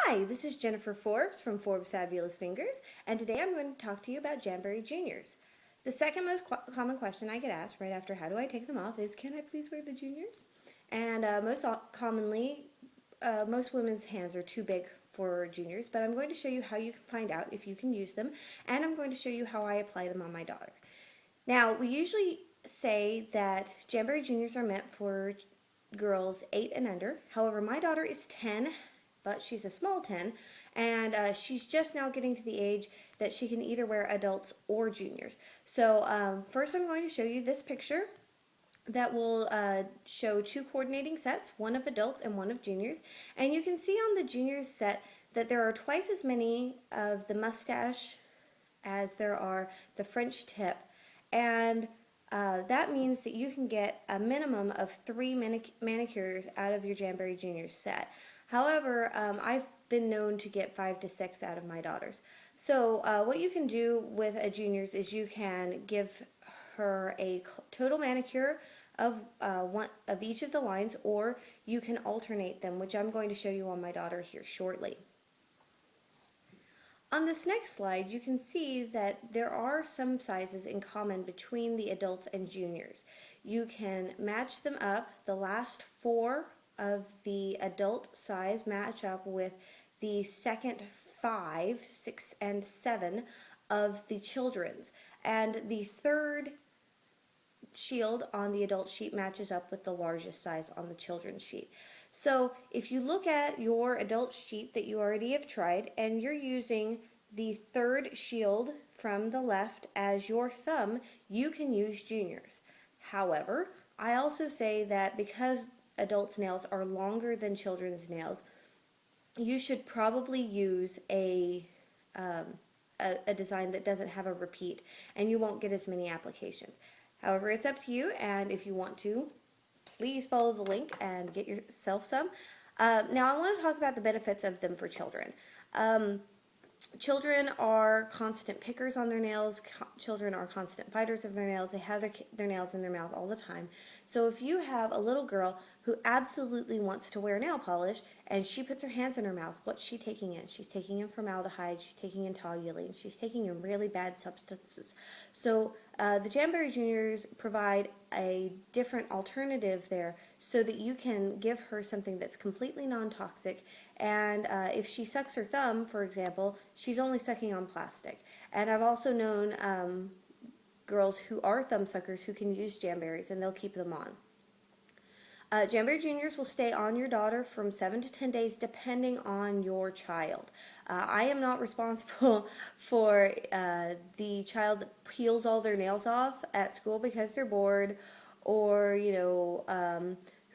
Hi, this is Jennifer Forbes from Forbes Fabulous Fingers, and today I'm going to talk to you about Jamberry Juniors. The second most common question I get asked right after how do I take them off is, can I please wear the juniors? And most commonly, most women's hands are too big for juniors, but I'm going to show you how you can find out if you can use them, and I'm going to show you how I apply them on my daughter. Now, we usually say that Jamberry Juniors are meant for girls 8 and under. However, my daughter is 10, but she's a small 10, and she's just now getting to the age that she can either wear adults or juniors. So first I'm going to show you this picture that will show two coordinating sets, one of adults and one of juniors. And you can see on the juniors set that there are twice as many of the mustache as there are the French tip. And that means that you can get a minimum of 3 manicures out of your Jamberry Juniors set. However, I've been known to get 5 to 6 out of my daughters. So what you can do with a juniors is you can give her a total manicure of one of each of the lines, or you can alternate them, which I'm going to show you on my daughter here shortly. On this next slide, you can see that there are some sizes in common between the adults and juniors. You can match them up. The last 4 of the adult size match up with the second 5, 6, and 7 of the children's. And the third shield on the adult sheet matches up with the largest size on the children's sheet. So if you look at your adult sheet that you already have tried and you're using the third shield from the left as your thumb, you can use juniors. However, I also say that because adults' nails are longer than children's nails, you should probably use a design that doesn't have a repeat, and you won't get as many applications. However, it's up to you, and if you want to, please follow the link and get yourself some. Now, I want to talk about the benefits of them for children. Children are constant pickers on their nails. Children are constant biters of their nails. They have their nails in their mouth all the time. So if you have a little girl who absolutely wants to wear nail polish and she puts her hands in her mouth, what's she taking in? She's taking in formaldehyde, she's taking in toluene, she's taking in really bad substances. So the Jamberry Juniors provide a different alternative there so that you can give her something that's completely non-toxic, and if she sucks her thumb, for example, she's only sucking on plastic. And I've also known girls who are thumb suckers who can use Jamberries, and they'll keep them on. Jamberry Juniors will stay on your daughter from 7 to 10 days depending on your child. I am not responsible for the child that peels all their nails off at school because they're bored, or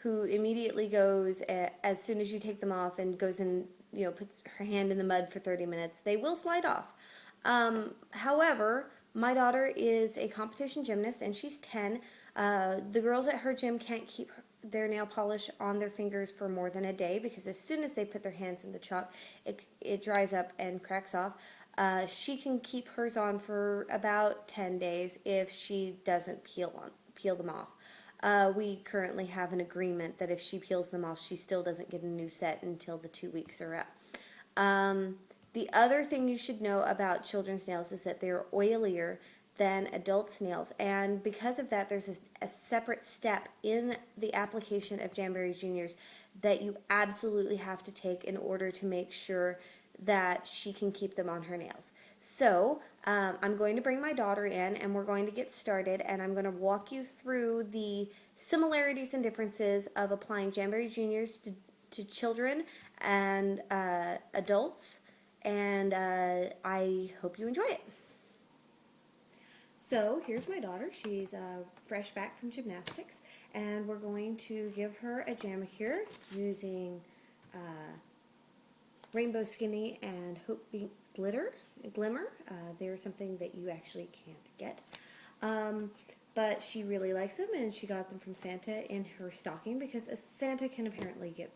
who immediately goes as soon as you take them off and goes and puts her hand in the mud for 30 minutes. They will slide off. However, my daughter is a competition gymnast and she's 10. The girls at her gym can't keep their nail polish on their fingers for more than a day because as soon as they put their hands in the chalk, it dries up and cracks off. She can keep hers on for about 10 days if she doesn't peel them off. We currently have an agreement that if she peels them off, she still doesn't get a new set until the 2 weeks are up. The other thing you should know about children's nails is that they're oilier than adults' nails, and because of that, there's a separate step in the application of Jamberry Juniors that you absolutely have to take in order to make sure that she can keep them on her nails. So I'm going to bring my daughter in and we're going to get started, and I'm going to walk you through the similarities and differences of applying Jamberry Juniors to children and adults, and I hope you enjoy it. So here's my daughter. She's fresh back from gymnastics, and we're going to give her a Jamacure using Rainbow Skinny and Hope Beat Glimmer. They're something that you actually can't get. But she really likes them, and she got them from Santa in her stocking because a Santa can apparently get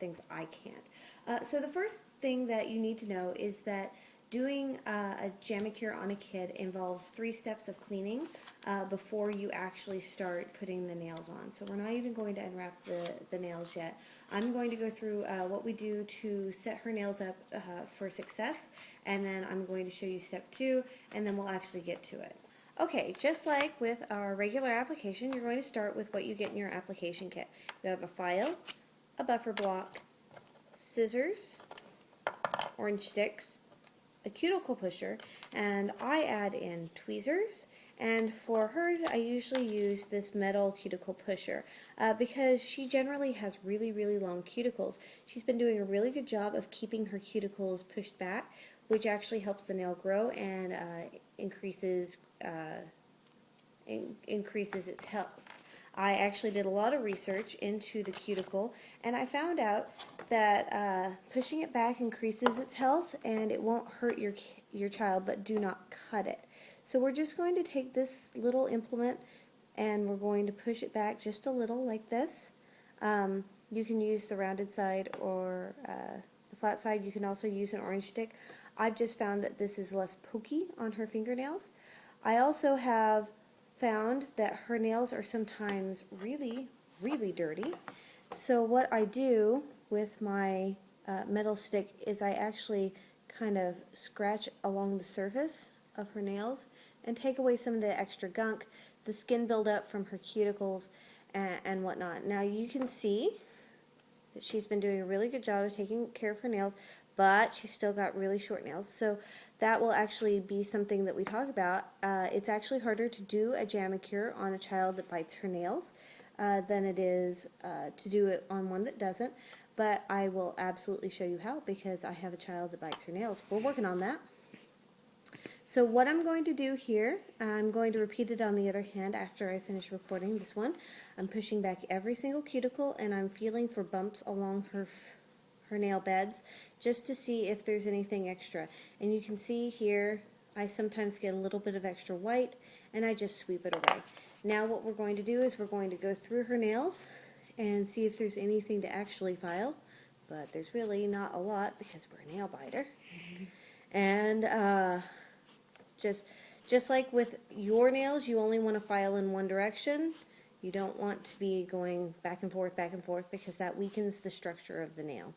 things I can't. So the first thing that you need to know is that doing a manicure on a kid involves 3 steps of cleaning before you actually start putting the nails on. So we're not even going to unwrap the nails yet. I'm going to go through what we do to set her nails up for success, and then I'm going to show you step 2, and then we'll actually get to it. Okay, just like with our regular application, you're going to start with what you get in your application kit. You have a file, a buffer block, scissors, orange sticks, a cuticle pusher, and I add in tweezers. And for hers, I usually use this metal cuticle pusher because she generally has really, really long cuticles. She's been doing a really good job of keeping her cuticles pushed back, which actually helps the nail grow and increases its health. I actually did a lot of research into the cuticle, and I found out that pushing it back increases its health, and it won't hurt your child, but do not cut it. So we're just going to take this little implement, and we're going to push it back just a little like this. You can use the rounded side or the flat side. You can also use an orange stick. I've just found that this is less pokey on her fingernails. I also have found that her nails are sometimes really, really dirty. So what I do with my metal stick is I actually kind of scratch along the surface of her nails and take away some of the extra gunk, the skin buildup from her cuticles and whatnot. Now you can see that she's been doing a really good job of taking care of her nails, but she's still got really short nails. So that will actually be something that we talk about. It's actually harder to do a manicure on a child that bites her nails than it is to do it on one that doesn't. But I will absolutely show you how, because I have a child that bites her nails. We're working on that. So what I'm going to do here, I'm going to repeat it on the other hand after I finish recording this one. I'm pushing back every single cuticle, and I'm feeling for bumps along her nail beds just to see if there's anything extra. And you can see here I sometimes get a little bit of extra white, and I just sweep it away. Now what we're going to do is we're going to go through her nails and see if there's anything to actually file, but there's really not a lot because we're a nail biter. And just like with your nails, you only want to file in one direction. You don't want to be going back and forth, because that weakens the structure of the nail.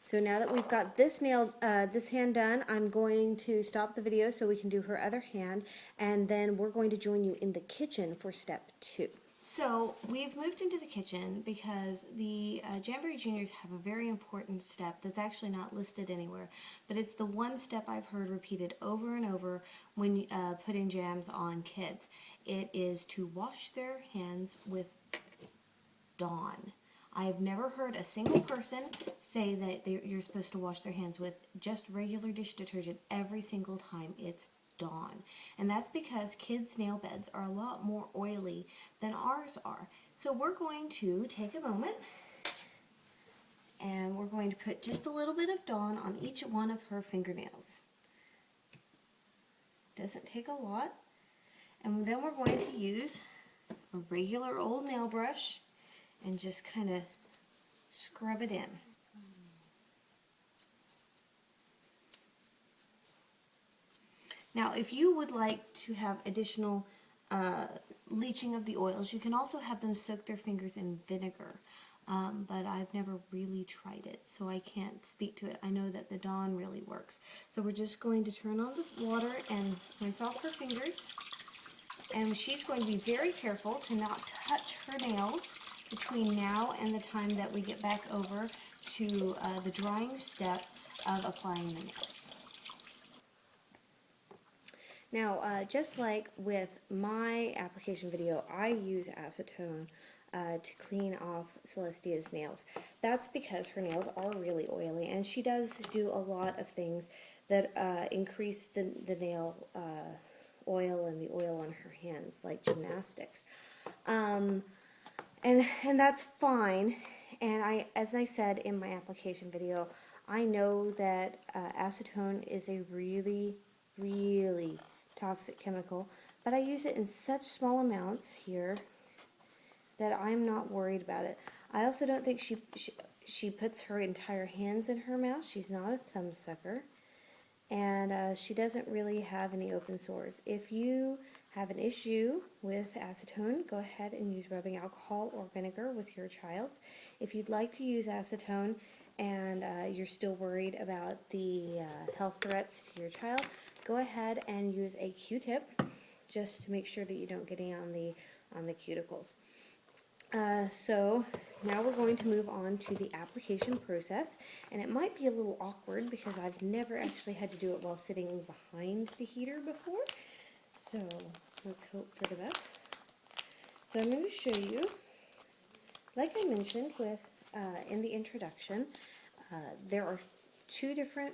So now that we've got this hand done, I'm going to stop the video so we can do her other hand, and then we're going to join you in the kitchen for step 2. So we've moved into the kitchen because the Jamberry Juniors have a very important step that's actually not listed anywhere, but it's the one step I've heard repeated over and over when putting jams on kids. It is to wash their hands with Dawn. I have never heard a single person say that you're supposed to wash their hands with just regular dish detergent every single time it's Dawn. And that's because kids' nail beds are a lot more oily than ours are. So we're going to take a moment and we're going to put just a little bit of Dawn on each one of her fingernails. Doesn't take a lot. And then we're going to use a regular old nail brush and just kind of scrub it in. Now, if you would like to have additional leaching of the oils, you can also have them soak their fingers in vinegar. But I've never really tried it, so I can't speak to it. I know that the Dawn really works. So we're just going to turn on the water and rinse off her fingers. And she's going to be very careful to not touch her nails between now and the time that we get back over to the drying step of applying the nails. Now, just like with my application video, I use acetone to clean off Celestia's nails. That's because her nails are really oily, and she does do a lot of things that increase the nail oil and the oil on her hands, like gymnastics. And that's fine. And as I said in my application video, I know that acetone is a really, really toxic chemical, but I use it in such small amounts here that I'm not worried about it. I also don't think she puts her entire hands in her mouth. She's not a thumb sucker. and she doesn't really have any open sores. If you have an issue with acetone, go ahead and use rubbing alcohol or vinegar with your child. If you'd like to use acetone and you're still worried about the health threats to your child, go ahead and use a Q-tip just to make sure that you don't get any on the cuticles. So now we're going to move on to the application process, and it might be a little awkward because I've never actually had to do it while sitting behind the heater before. So let's hope for the best. So I'm going to show you, like I mentioned with in the introduction, there are two different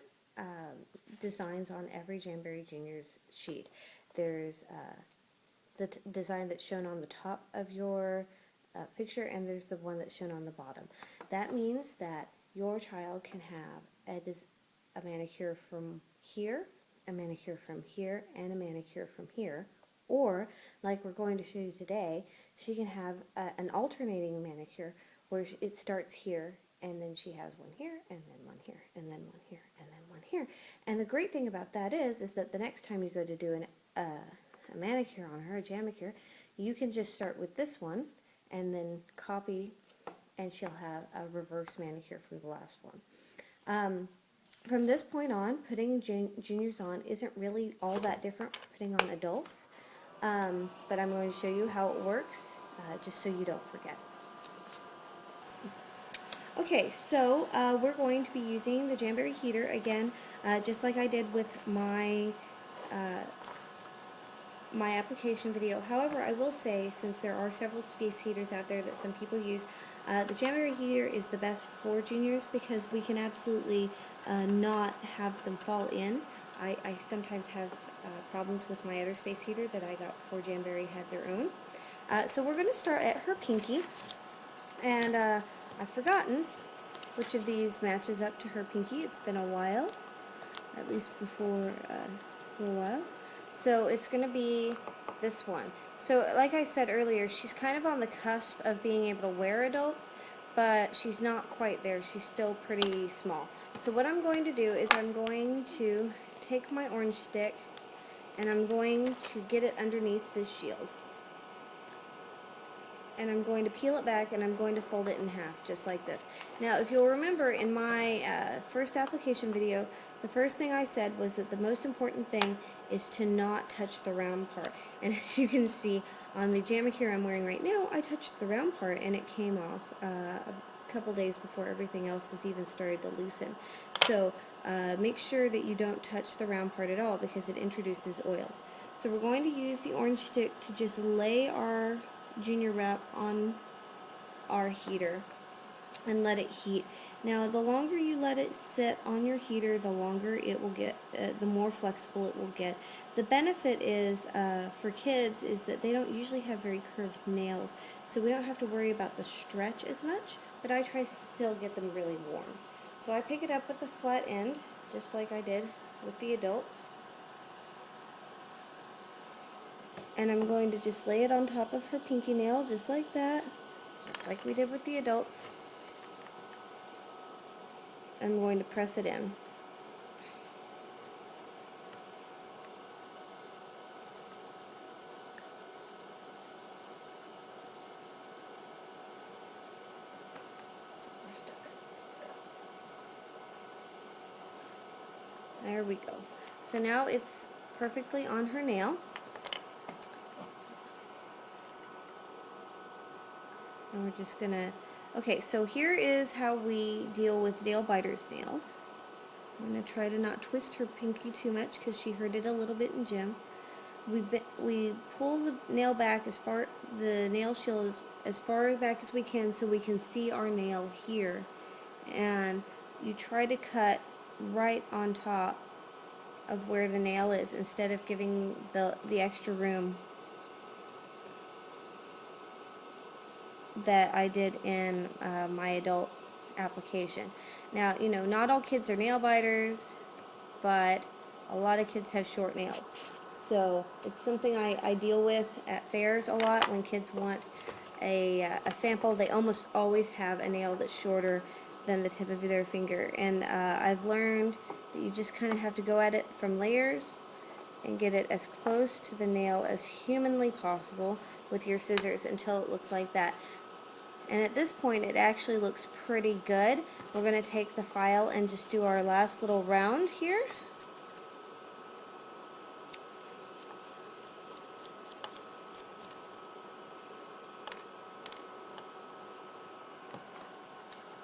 designs on every Jamberry Juniors sheet. There's the design that's shown on the top of your picture, and there's the one that's shown on the bottom. That means that your child can have a manicure from here, a manicure from here, and a manicure from here. Or, like we're going to show you today, she can have an alternating manicure where it starts here, and then she has one here, and then one here, and then one here, and then one here. And the great thing about that is that the next time you go to do a manicure on her, a jamacure, you can just start with this one, and then copy, and she'll have a reverse manicure from the last one. From this point on, putting juniors on isn't really all that different from putting on adults, but I'm going to show you how it works, just so you don't forget. Okay, so we're going to be using the Jamberry heater again, just like I did with my application video. However, I will say, since there are several space heaters out there that some people use, the Jamberry heater is the best for juniors because we can absolutely not have them fall in. I sometimes have problems with my other space heater that I got before Jamberry had their own. So we're going to start at her pinky, and I've forgotten which of these matches up to her pinky. It's been a while, at least before for a while. So it's going to be this one. So like I said earlier, she's kind of on the cusp of being able to wear adults, but she's not quite there. She's still pretty small. So what I'm going to do is I'm going to take my orange stick and I'm going to get it underneath this shield. And I'm going to peel it back and I'm going to fold it in half, just like this. Now, if you'll remember in my first application video, the first thing I said was that the most important thing is to not touch the round part. And as you can see on the jamacure I'm wearing right now, I touched the round part and it came off a couple days before everything else has even started to loosen. So make sure that you don't touch the round part at all because it introduces oils. So we're going to use the orange stick to just lay our junior wrap on our heater and let it heat. Now, the longer you let it sit on your heater, the longer it will get, the more flexible it will get. The benefit is for kids is that they don't usually have very curved nails, so we don't have to worry about the stretch as much, but I try to still get them really warm. So I pick it up with the flat end, just like I did with the adults. And I'm going to just lay it on top of her pinky nail, just like that, just like we did with the adults. I'm going to press it in. There we go. So now it's perfectly on her nail. And we're just gonna, okay, so here is how we deal with nail biters' nails. I'm gonna try to not twist her pinky too much because she hurt it a little bit in gym. We pull the nail back the nail shield as far back as we can so we can see our nail here. And you try to cut right on top of where the nail is instead of giving the extra room that I did in my adult application. Now, you know, not all kids are nail biters, but a lot of kids have short nails. So it's something I deal with at fairs a lot when kids want a sample. They almost always have a nail that's shorter than the tip of their finger. And I've learned that you just kind of have to go at it from layers and get it as close to the nail as humanly possible with your scissors until it looks like that. And at this point it actually looks pretty good. We're going to take the file and just do our last little round here.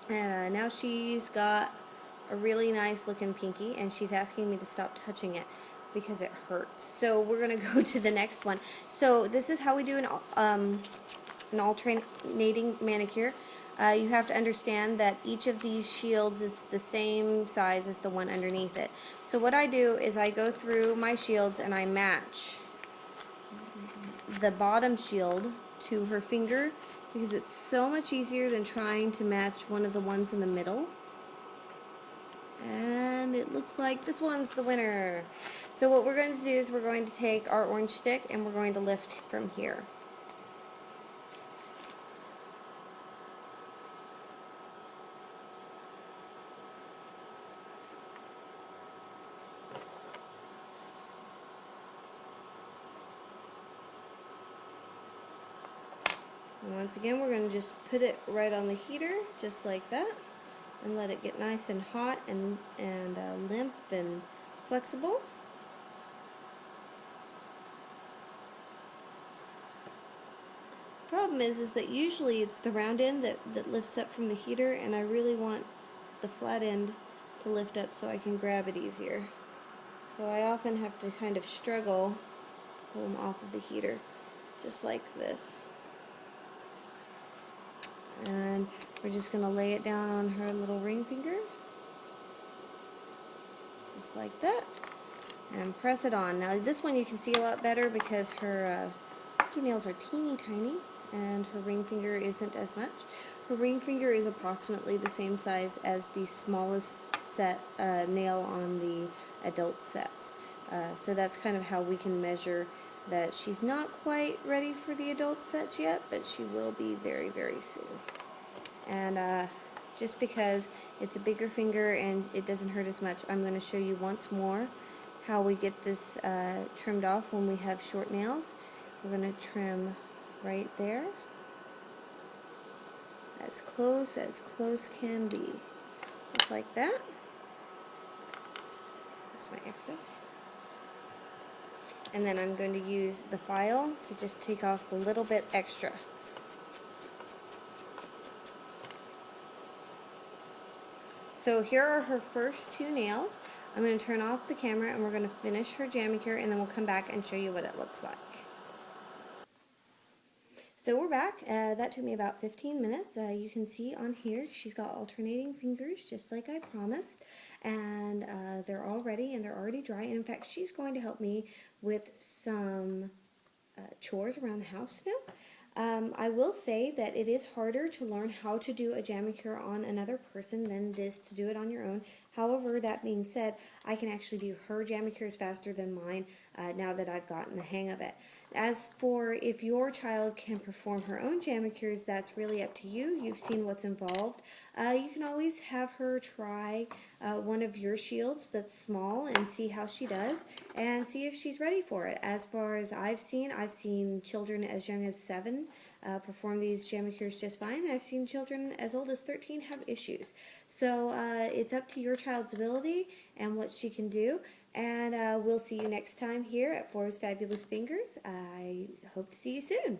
And now she's got a really nice looking pinky, and she's asking me to stop touching it because it hurts. So we're going to go to the next one. So this is how we do an alternating manicure. You have to understand that each of these shields is the same size as the one underneath it. So what I do is I go through my shields and I match the bottom shield to her finger, because it's so much easier than trying to match one of the ones in the middle. And it looks like this one's the winner. So what we're going to do is we're going to take our orange stick and we're going to lift from here. And once again, we're going to just put it right on the heater, just like that, and let it get nice and hot and limp and flexible. Problem is that usually it's the round end that lifts up from the heater, and I really want the flat end to lift up so I can grab it easier. So I often have to kind of struggle to pull them off of the heater, just like this. And we're just going to lay it down on her little ring finger, just like that, and press it on. Now this one you can see a lot better because her pinky nails are teeny tiny and her ring finger isn't as much. Her ring finger is approximately the same size as the smallest set nail on the adult sets. So that's kind of how we can measure that she's not quite ready for the adult sets yet, but she will be very, very soon. And just because it's a bigger finger and it doesn't hurt as much, I'm going to show you once more how we get this trimmed off when we have short nails. We're going to trim right there, as close can be, just like that. That's my excess. And then I'm going to use the file to just take off the little bit extra. So here are her first two nails. I'm going to turn off the camera and we're going to finish her jamacure, and then we'll come back and show you what it looks like. So we're back. That took me about 15 minutes. You can see on here she's got alternating fingers just like I promised, and they're all ready and they're already dry. And in fact, she's going to help me with some chores around the house now. I will say that it is harder to learn how to do a jamacure on another person than it is to do it on your own. However, that being said, I can actually do her jamacures faster than mine now that I've gotten the hang of it. As for if your child can perform her own jamacures, that's really up to you. You've seen what's involved. You can always have her try one of your shields that's small and see how she does and see if she's ready for it. As far as I've seen children as young as 7 perform these jamacures just fine. I've seen children as old as 13 have issues. So it's up to your child's ability and what she can do. And we'll see you next time here at Forbes Fabulous Fingers. I hope to see you soon.